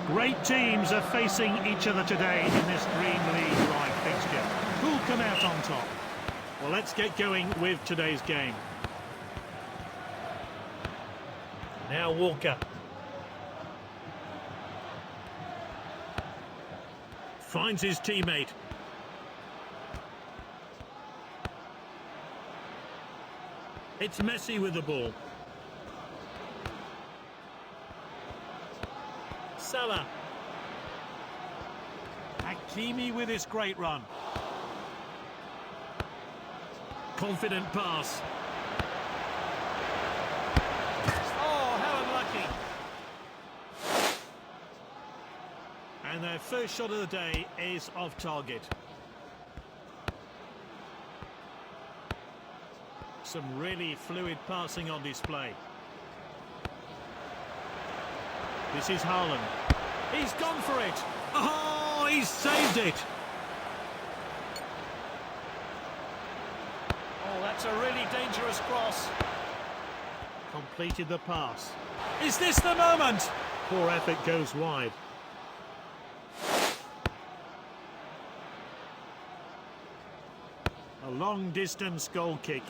Great teams are facing each other today in this Green League Live fixture. Who'll come out on top? Well, let's get going with today's game. Now Walker. Finds his teammate. It's Messi with the ball. Salah. Hakimi with his great run. Confident pass. Oh, how unlucky. And their first shot of the day is off target. Some really fluid passing on display. This is Haaland. He's gone for it. Oh, he's saved it. Oh, that's a really dangerous cross. Completed the pass. Is this the moment? Poor effort goes wide. A long-distance goal kick.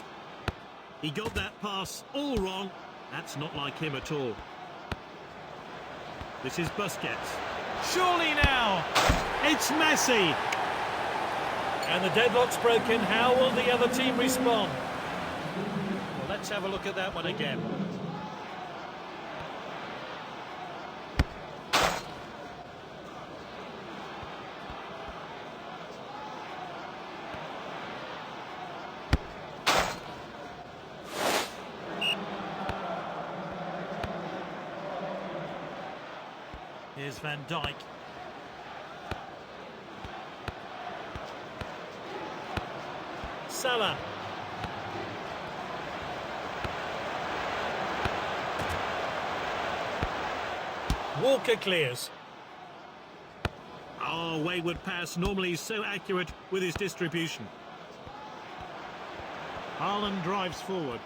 He got that pass all wrong. That's not like him at all. This is Busquets. Surely now! It's Messi! And the deadlock's broken. How will the other team respond? Well, let's have a look at that one again. Here's Van Dijk. Salah. Walker clears. Oh, wayward pass. Normally he's so accurate with his distribution. Haaland drives forward.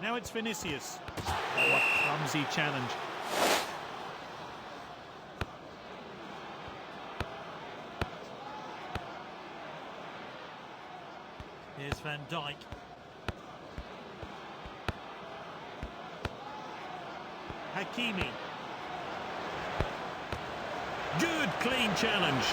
Now it's Vinicius. Oh, a clumsy challenge. Here's Van Dijk. Hakimi. Good, clean challenge.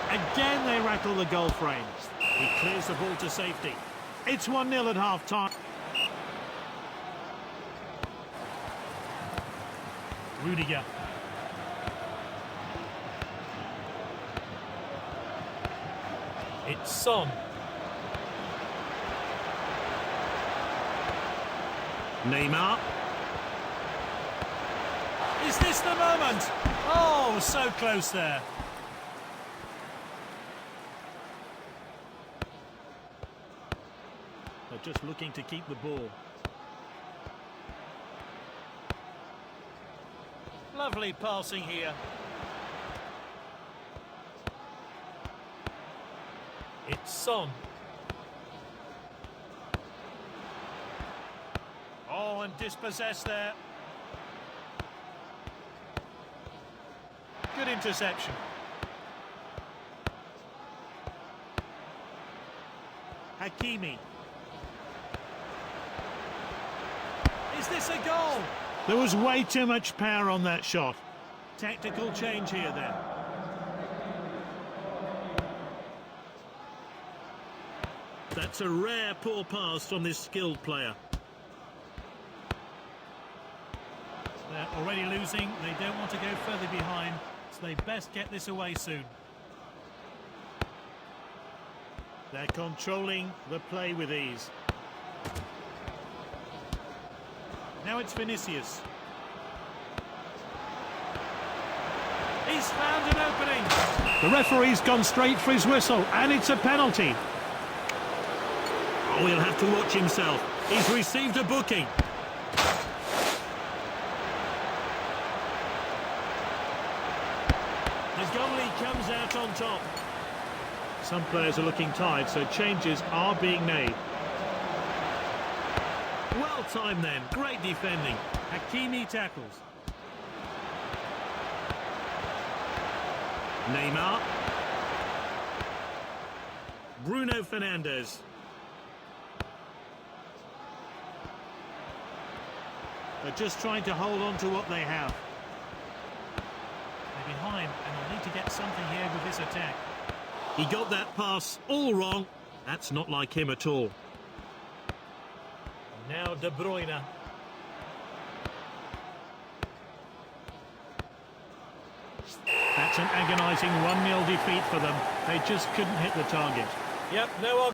Again they rattle the goal frame. He clears the ball to safety. It's 1-0 at half-time. Rudiger. It's Son. Neymar. Is this the moment? Oh, so close there. They're just looking to keep the ball. Lovely passing here. It's Son. Oh, and dispossessed there. Good interception. Hakimi. Is this a goal? There was way too much power on that shot. Tactical change here then. That's a rare poor pass from this skilled player. They're already losing. They don't want to go further behind, so they best get this away soon. They're controlling the play with ease. Now it's Vinicius. He's found an opening. The referee's gone straight for his whistle, and it's a penalty. Oh, he'll have to watch himself. He's received a booking. The goalie comes out on top. Some players are looking tired, so changes are being made. Well timed then, great defending. Hakimi tackles. Neymar. Bruno Fernandes. They're just trying to hold on to what they have. They're behind and they'll need to get something here with this attack. He got that pass all wrong. That's not like him at all. Now De Bruyne. That's an agonising 1-0 defeat for them. They just couldn't hit the target. Yep, no